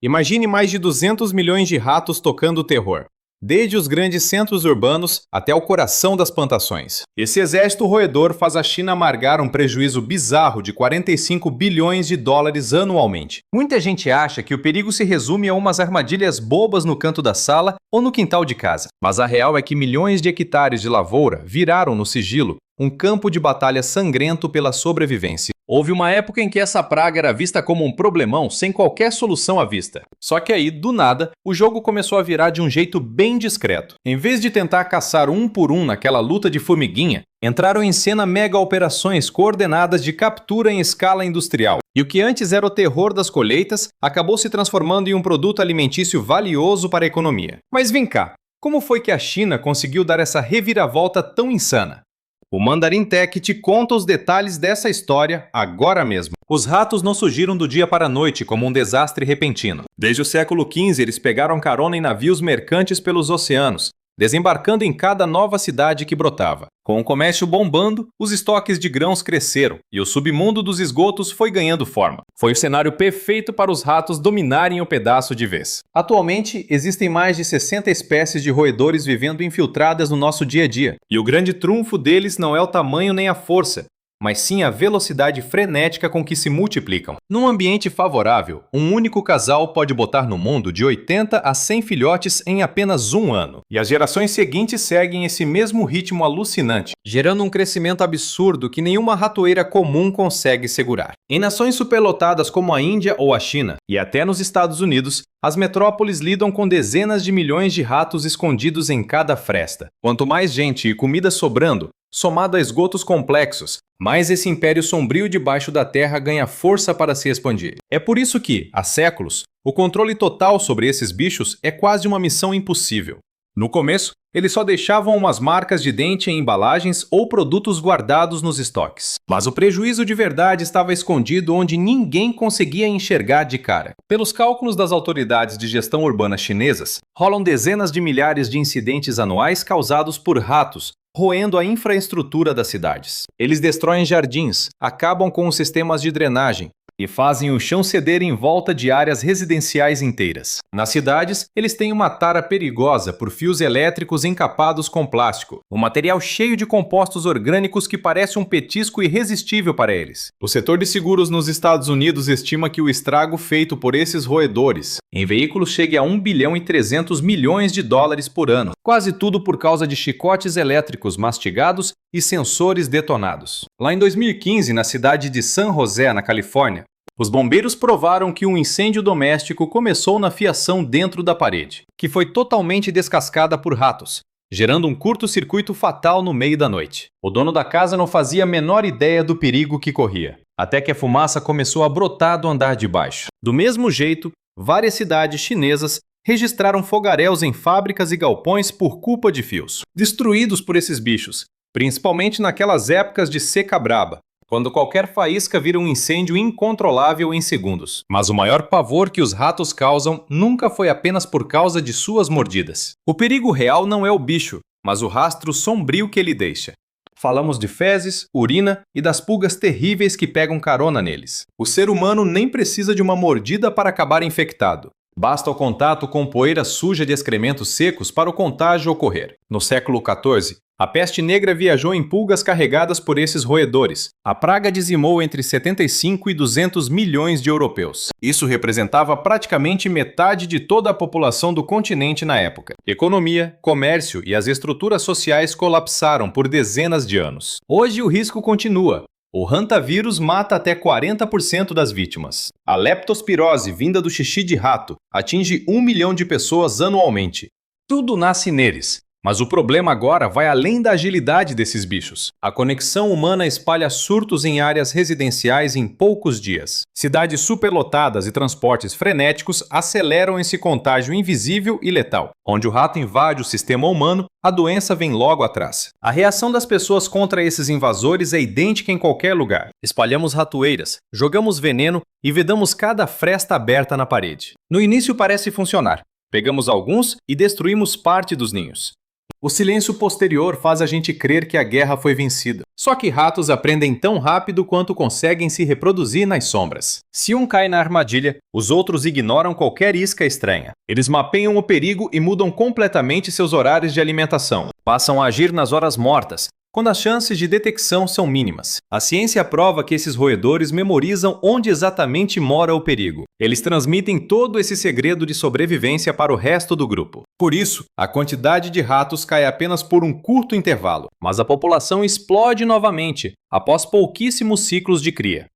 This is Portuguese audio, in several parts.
Imagine mais de 200 milhões de ratos tocando terror, desde os grandes centros urbanos até o coração das plantações. Esse exército roedor faz a China amargar um prejuízo bizarro de 45 bilhões de dólares anualmente. Muita gente acha que o perigo se resume a umas armadilhas bobas no canto da sala ou no quintal de casa. Mas a real é que milhões de hectares de lavoura viraram no sigilo um campo de batalha sangrento pela sobrevivência. Houve uma época em que essa praga era vista como um problemão sem qualquer solução à vista. Só que aí, do nada, o jogo começou a virar de um jeito bem discreto. Em vez de tentar caçar um por um naquela luta de formiguinha, entraram em cena mega operações coordenadas de captura em escala industrial. E o que antes era o terror das colheitas, acabou se transformando em um produto alimentício valioso para a economia. Mas vem cá, como foi que a China conseguiu dar essa reviravolta tão insana? O Mandarin Tech te conta os detalhes dessa história agora mesmo. Os ratos não surgiram do dia para a noite como um desastre repentino. Desde o século XV, eles pegaram carona em navios mercantes pelos oceanos, desembarcando em cada nova cidade que brotava. Com o comércio bombando, os estoques de grãos cresceram e o submundo dos esgotos foi ganhando forma. Foi o cenário perfeito para os ratos dominarem o pedaço de vez. Atualmente, existem mais de 60 espécies de roedores vivendo infiltradas no nosso dia a dia. E o grande trunfo deles não é o tamanho nem a força, mas sim a velocidade frenética com que se multiplicam. Num ambiente favorável, um único casal pode botar no mundo de 80 a 100 filhotes em apenas um ano. E as gerações seguintes seguem esse mesmo ritmo alucinante, gerando um crescimento absurdo que nenhuma ratoeira comum consegue segurar. Em nações superlotadas como a Índia ou a China, e até nos Estados Unidos, as metrópoles lidam com dezenas de milhões de ratos escondidos em cada fresta. Quanto mais gente e comida sobrando, somado a esgotos complexos, mais esse império sombrio debaixo da terra ganha força para se expandir. É por isso que, há séculos, o controle total sobre esses bichos é quase uma missão impossível. No começo, eles só deixavam umas marcas de dente em embalagens ou produtos guardados nos estoques. Mas o prejuízo de verdade estava escondido onde ninguém conseguia enxergar de cara. Pelos cálculos das autoridades de gestão urbana chinesas, rolam dezenas de milhares de incidentes anuais causados por ratos, roendo a infraestrutura das cidades. Eles destroem jardins, acabam com os sistemas de drenagem e fazem o chão ceder em volta de áreas residenciais inteiras. Nas cidades, eles têm uma tara perigosa por fios elétricos encapados com plástico, um material cheio de compostos orgânicos que parece um petisco irresistível para eles. O setor de seguros nos Estados Unidos estima que o estrago feito por esses roedores em veículos chegue a 1 bilhão e 300 milhões de dólares por ano, quase tudo por causa de chicotes elétricos mastigados e sensores detonados. Lá em 2015, na cidade de San José, na Califórnia, os bombeiros provaram que um incêndio doméstico começou na fiação dentro da parede, que foi totalmente descascada por ratos, gerando um curto-circuito fatal no meio da noite. O dono da casa não fazia a menor ideia do perigo que corria, até que a fumaça começou a brotar do andar de baixo. Do mesmo jeito, várias cidades chinesas registraram fogaréus em fábricas e galpões por culpa de fios, destruídos por esses bichos, principalmente naquelas épocas de seca braba, quando qualquer faísca vira um incêndio incontrolável em segundos. Mas o maior pavor que os ratos causam nunca foi apenas por causa de suas mordidas. O perigo real não é o bicho, mas o rastro sombrio que ele deixa. Falamos de fezes, urina e das pulgas terríveis que pegam carona neles. O ser humano nem precisa de uma mordida para acabar infectado. Basta o contato com poeira suja de excrementos secos para o contágio ocorrer. No século XIV, a peste negra viajou em pulgas carregadas por esses roedores. A praga dizimou entre 75 e 200 milhões de europeus. Isso representava praticamente metade de toda a população do continente na época. Economia, comércio e as estruturas sociais colapsaram por dezenas de anos. Hoje o risco continua. O hantavírus mata até 40% das vítimas. A leptospirose, vinda do xixi de rato, atinge 1 milhão de pessoas anualmente. Tudo nasce neles. Mas o problema agora vai além da agilidade desses bichos. A conexão humana espalha surtos em áreas residenciais em poucos dias. Cidades superlotadas e transportes frenéticos aceleram esse contágio invisível e letal. Onde o rato invade o sistema humano, a doença vem logo atrás. A reação das pessoas contra esses invasores é idêntica em qualquer lugar. Espalhamos ratoeiras, jogamos veneno e vedamos cada fresta aberta na parede. No início parece funcionar. Pegamos alguns e destruímos parte dos ninhos. O silêncio posterior faz a gente crer que a guerra foi vencida. Só que ratos aprendem tão rápido quanto conseguem se reproduzir nas sombras. Se um cai na armadilha, os outros ignoram qualquer isca estranha. Eles mapeiam o perigo e mudam completamente seus horários de alimentação. Passam a agir nas horas mortas, quando as chances de detecção são mínimas. A ciência prova que esses roedores memorizam onde exatamente mora o perigo. Eles transmitem todo esse segredo de sobrevivência para o resto do grupo. Por isso, a quantidade de ratos cai apenas por um curto intervalo, mas a população explode novamente após pouquíssimos ciclos de cria.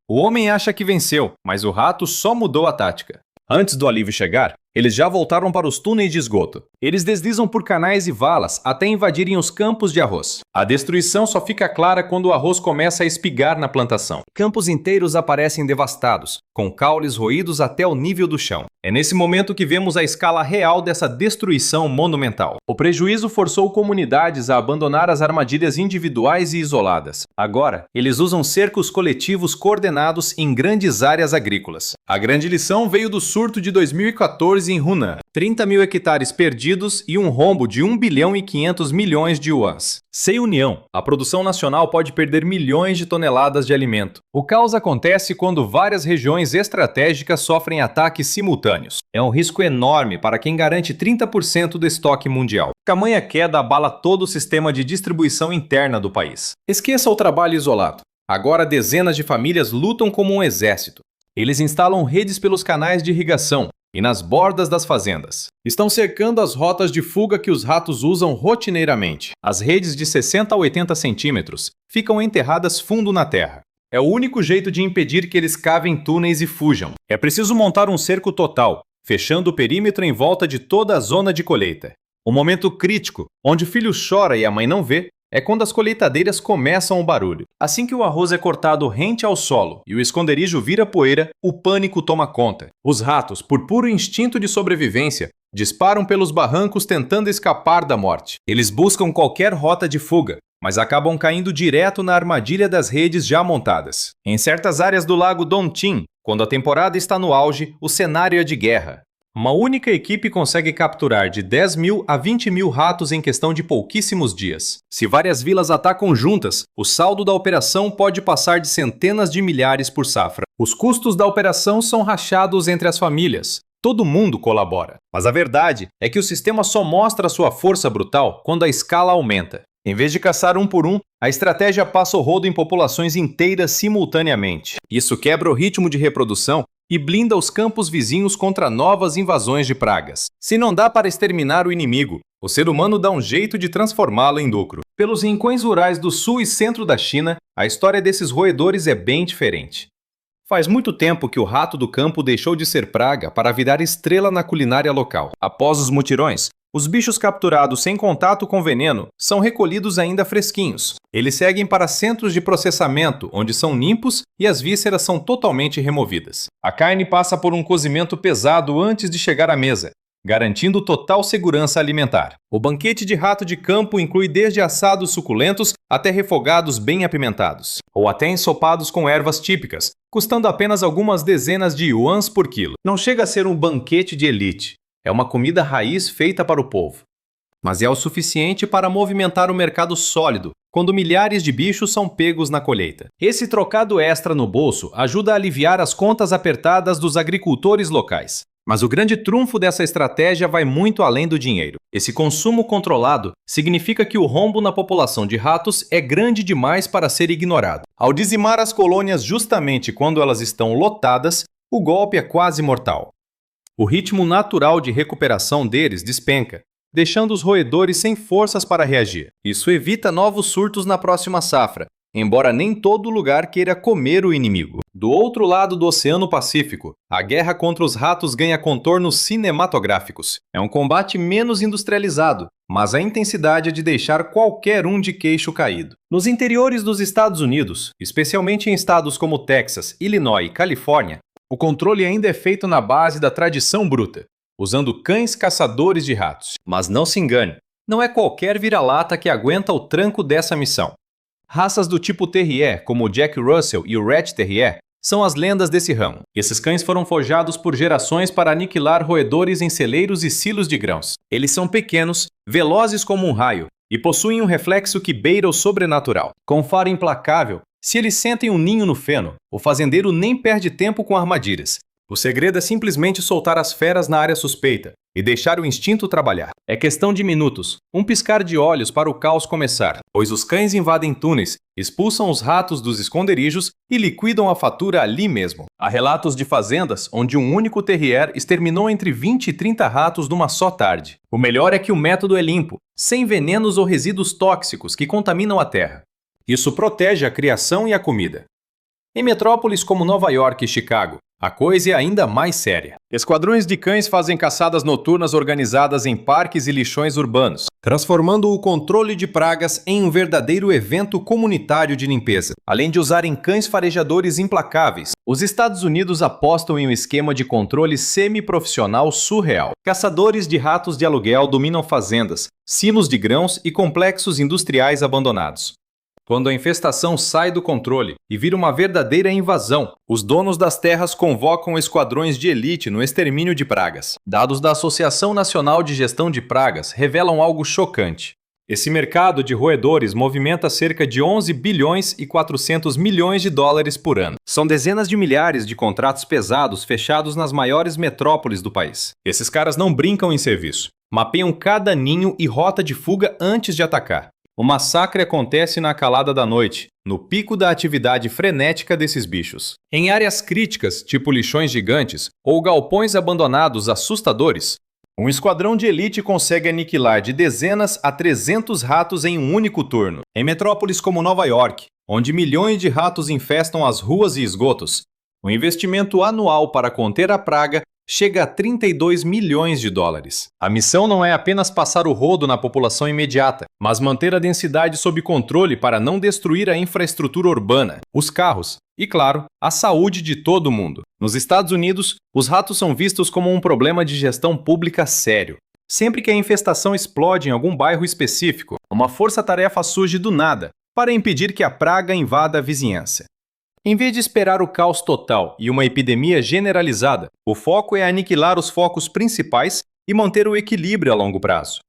O homem acha que venceu, mas o rato só mudou a tática. Antes do alívio chegar, eles já voltaram para os túneis de esgoto. Eles deslizam por canais e valas até invadirem os campos de arroz. A destruição só fica clara quando o arroz começa a espigar na plantação. Campos inteiros aparecem devastados, com caules roídos até o nível do chão. É nesse momento que vemos a escala real dessa destruição monumental. O prejuízo forçou comunidades a abandonar as armadilhas individuais e isoladas. Agora, eles usam cercos coletivos coordenados em grandes áreas agrícolas. A grande lição veio do surto de 2014 em Hunan. 30 mil hectares perdidos e um rombo de 1 bilhão e 500 milhões de yuans. Sem união, a produção nacional pode perder milhões de toneladas de alimento. O caos acontece quando várias regiões estratégicas sofrem ataques simultâneos. É um risco enorme para quem garante 30% do estoque mundial. Tamanha queda abala todo o sistema de distribuição interna do país. Esqueça o trabalho isolado. Agora dezenas de famílias lutam como um exército. Eles instalam redes pelos canais de irrigação e nas bordas das fazendas. Estão cercando as rotas de fuga que os ratos usam rotineiramente. As redes de 60 a 80 centímetros ficam enterradas fundo na terra. É o único jeito de impedir que eles cavem túneis e fujam. É preciso montar um cerco total, fechando o perímetro em volta de toda a zona de colheita. O momento crítico, onde o filho chora e a mãe não vê, é quando as colheitadeiras começam o barulho. Assim que o arroz é cortado rente ao solo e o esconderijo vira poeira, o pânico toma conta. Os ratos, por puro instinto de sobrevivência, disparam pelos barrancos tentando escapar da morte. Eles buscam qualquer rota de fuga, mas acabam caindo direto na armadilha das redes já montadas. Em certas áreas do lago Dongting, quando a temporada está no auge, o cenário é de guerra. Uma única equipe consegue capturar de 10 mil a 20 mil ratos em questão de pouquíssimos dias. Se várias vilas atacam juntas, o saldo da operação pode passar de centenas de milhares por safra. Os custos da operação são rachados entre as famílias. Todo mundo colabora. Mas a verdade é que o sistema só mostra sua força brutal quando a escala aumenta. Em vez de caçar um por um, a estratégia passa o rodo em populações inteiras simultaneamente. Isso quebra o ritmo de reprodução e blinda os campos vizinhos contra novas invasões de pragas. Se não dá para exterminar o inimigo, o ser humano dá um jeito de transformá-lo em lucro. Pelos rincões rurais do sul e centro da China, a história desses roedores é bem diferente. Faz muito tempo que o rato do campo deixou de ser praga para virar estrela na culinária local. Após os mutirões, os bichos capturados sem contato com veneno são recolhidos ainda fresquinhos. Eles seguem para centros de processamento, onde são limpos e as vísceras são totalmente removidas. A carne passa por um cozimento pesado antes de chegar à mesa, garantindo total segurança alimentar. O banquete de rato de campo inclui desde assados suculentos até refogados bem apimentados, ou até ensopados com ervas típicas, custando apenas algumas dezenas de yuans por quilo. Não chega a ser um banquete de elite. É uma comida raiz feita para o povo. Mas é o suficiente para movimentar o mercado sólido, quando milhares de bichos são pegos na colheita. Esse trocado extra no bolso ajuda a aliviar as contas apertadas dos agricultores locais. Mas o grande trunfo dessa estratégia vai muito além do dinheiro. Esse consumo controlado significa que o rombo na população de ratos é grande demais para ser ignorado. Ao dizimar as colônias justamente quando elas estão lotadas, o golpe é quase mortal. O ritmo natural de recuperação deles despenca, deixando os roedores sem forças para reagir. Isso evita novos surtos na próxima safra, embora nem todo lugar queira comer o inimigo. Do outro lado do Oceano Pacífico, a guerra contra os ratos ganha contornos cinematográficos. É um combate menos industrializado, mas a intensidade é de deixar qualquer um de queixo caído. Nos interiores dos Estados Unidos, especialmente em estados como Texas, Illinois e Califórnia, o controle ainda é feito na base da tradição bruta, usando cães caçadores de ratos. Mas não se engane, não é qualquer vira-lata que aguenta o tranco dessa missão. Raças do tipo Terrier, como o Jack Russell e o Rat Terrier, são as lendas desse ramo. Esses cães foram forjados por gerações para aniquilar roedores em celeiros e silos de grãos. Eles são pequenos, velozes como um raio e possuem um reflexo que beira o sobrenatural. Com faro implacável, se eles sentem um ninho no feno, o fazendeiro nem perde tempo com armadilhas. O segredo é simplesmente soltar as feras na área suspeita e deixar o instinto trabalhar. É questão de minutos, um piscar de olhos para o caos começar, pois os cães invadem túneis, expulsam os ratos dos esconderijos e liquidam a fatura ali mesmo. Há relatos de fazendas onde um único terrier exterminou entre 20 e 30 ratos numa só tarde. O melhor é que o método é limpo, sem venenos ou resíduos tóxicos que contaminam a terra. Isso protege a criação e a comida. Em metrópoles como Nova York e Chicago, a coisa é ainda mais séria. Esquadrões de cães fazem caçadas noturnas organizadas em parques e lixões urbanos, transformando o controle de pragas em um verdadeiro evento comunitário de limpeza. Além de usarem cães farejadores implacáveis, os Estados Unidos apostam em um esquema de controle semi-profissional surreal. Caçadores de ratos de aluguel dominam fazendas, silos de grãos e complexos industriais abandonados. Quando a infestação sai do controle e vira uma verdadeira invasão, os donos das terras convocam esquadrões de elite no extermínio de pragas. Dados da Associação Nacional de Gestão de Pragas revelam algo chocante. Esse mercado de roedores movimenta cerca de 11 bilhões e 400 milhões de dólares por ano. São dezenas de milhares de contratos pesados fechados nas maiores metrópoles do país. Esses caras não brincam em serviço. Mapeiam cada ninho e rota de fuga antes de atacar. O massacre acontece na calada da noite, no pico da atividade frenética desses bichos. Em áreas críticas, tipo lixões gigantes ou galpões abandonados assustadores, um esquadrão de elite consegue aniquilar de dezenas a 300 ratos em um único turno. Em metrópoles como Nova York, onde milhões de ratos infestam as ruas e esgotos, o investimento anual para conter a praga chega a 32 milhões de dólares. A missão não é apenas passar o rodo na população imediata, mas manter a densidade sob controle para não destruir a infraestrutura urbana, os carros e, claro, a saúde de todo mundo. Nos Estados Unidos, os ratos são vistos como um problema de gestão pública sério. Sempre que a infestação explode em algum bairro específico, uma força-tarefa surge do nada para impedir que a praga invada a vizinhança. Em vez de esperar o caos total e uma epidemia generalizada, o foco é aniquilar os focos principais e manter o equilíbrio a longo prazo.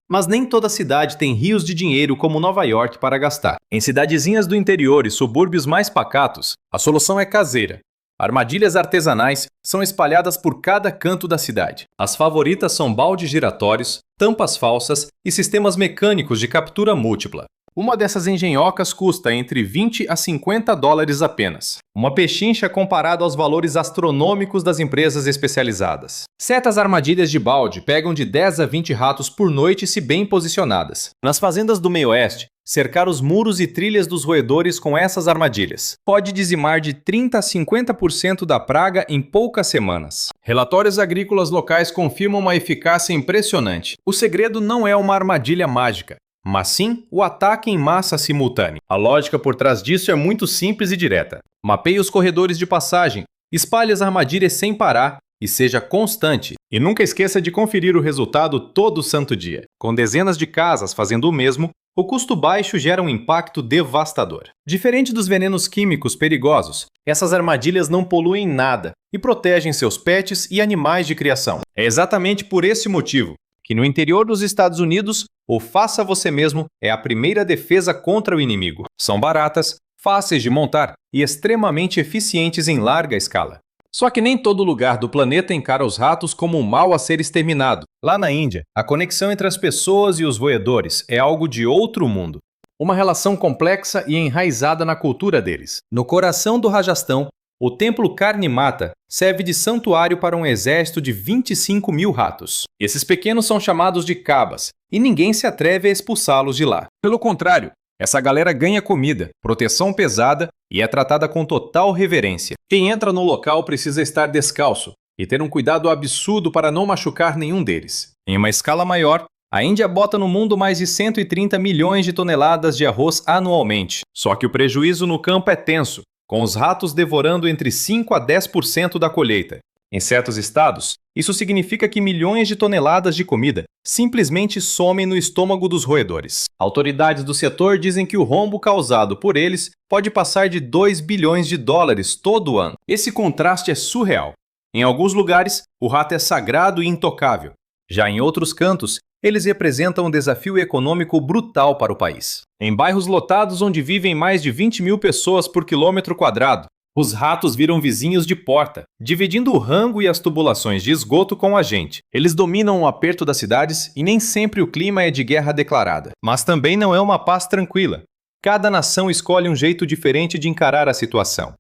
Mas nem toda cidade tem rios de dinheiro como Nova York para gastar. Em cidadezinhas do interior e subúrbios mais pacatos, a solução é caseira. Armadilhas artesanais são espalhadas por cada canto da cidade. As favoritas são baldes giratórios, tampas falsas e sistemas mecânicos de captura múltipla. Uma dessas engenhocas custa entre 20 a 50 dólares apenas. Uma pechincha comparado aos valores astronômicos das empresas especializadas. Certas armadilhas de balde pegam de 10 a 20 ratos por noite se bem posicionadas. Nas fazendas do meio-oeste, cercar os muros e trilhas dos roedores com essas armadilhas pode dizimar de 30 a 50% da praga em poucas semanas. Relatórios agrícolas locais confirmam uma eficácia impressionante. O segredo não é uma armadilha mágica, mas sim o ataque em massa simultâneo. A lógica por trás disso é muito simples e direta. Mapeie os corredores de passagem, espalhe as armadilhas sem parar e seja constante. E nunca esqueça de conferir o resultado todo santo dia. Com dezenas de casas fazendo o mesmo, o custo baixo gera um impacto devastador. Diferente dos venenos químicos perigosos, essas armadilhas não poluem nada e protegem seus pets e animais de criação. É exatamente por esse motivo que no interior dos Estados Unidos, o faça você mesmo é a primeira defesa contra o inimigo. São baratas, fáceis de montar e extremamente eficientes em larga escala. Só que nem todo lugar do planeta encara os ratos como um mal a ser exterminado. Lá na Índia, a conexão entre as pessoas e os roedores é algo de outro mundo. Uma relação complexa e enraizada na cultura deles. No coração do Rajastão, o templo Karni Mata serve de santuário para um exército de 25 mil ratos. Esses pequenos são chamados de cabas, e ninguém se atreve a expulsá-los de lá. Pelo contrário, essa galera ganha comida, proteção pesada e é tratada com total reverência. Quem entra no local precisa estar descalço e ter um cuidado absurdo para não machucar nenhum deles. Em uma escala maior, a Índia bota no mundo mais de 130 milhões de toneladas de arroz anualmente. Só que o prejuízo no campo é tenso, com os ratos devorando entre 5 a 10% da colheita. Em certos estados, isso significa que milhões de toneladas de comida simplesmente somem no estômago dos roedores. Autoridades do setor dizem que o rombo causado por eles pode passar de 2 bilhões de dólares todo ano. Esse contraste é surreal. Em alguns lugares, o rato é sagrado e intocável. Já em outros cantos, eles representam um desafio econômico brutal para o país. Em bairros lotados onde vivem mais de 20 mil pessoas por quilômetro quadrado, os ratos viram vizinhos de porta, dividindo o rango e as tubulações de esgoto com a gente. Eles dominam o aperto das cidades e nem sempre o clima é de guerra declarada. Mas também não é uma paz tranquila. Cada nação escolhe um jeito diferente de encarar a situação.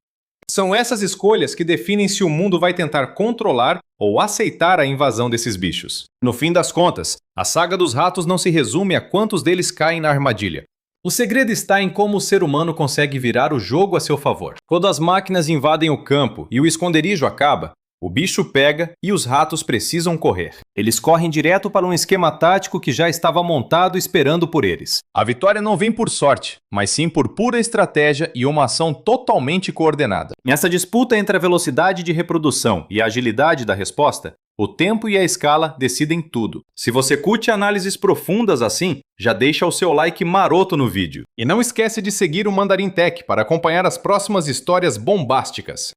São essas escolhas que definem se o mundo vai tentar controlar ou aceitar a invasão desses bichos. No fim das contas, a saga dos ratos não se resume a quantos deles caem na armadilha. O segredo está em como o ser humano consegue virar o jogo a seu favor. Quando as máquinas invadem o campo e o esconderijo acaba, o bicho pega e os ratos precisam correr. Eles correm direto para um esquema tático que já estava montado esperando por eles. A vitória não vem por sorte, mas sim por pura estratégia e uma ação totalmente coordenada. Nessa disputa entre a velocidade de reprodução e a agilidade da resposta, o tempo e a escala decidem tudo. Se você curte análises profundas assim, já deixa o seu like maroto no vídeo. E não esquece de seguir o Mandarim Tech para acompanhar as próximas histórias bombásticas.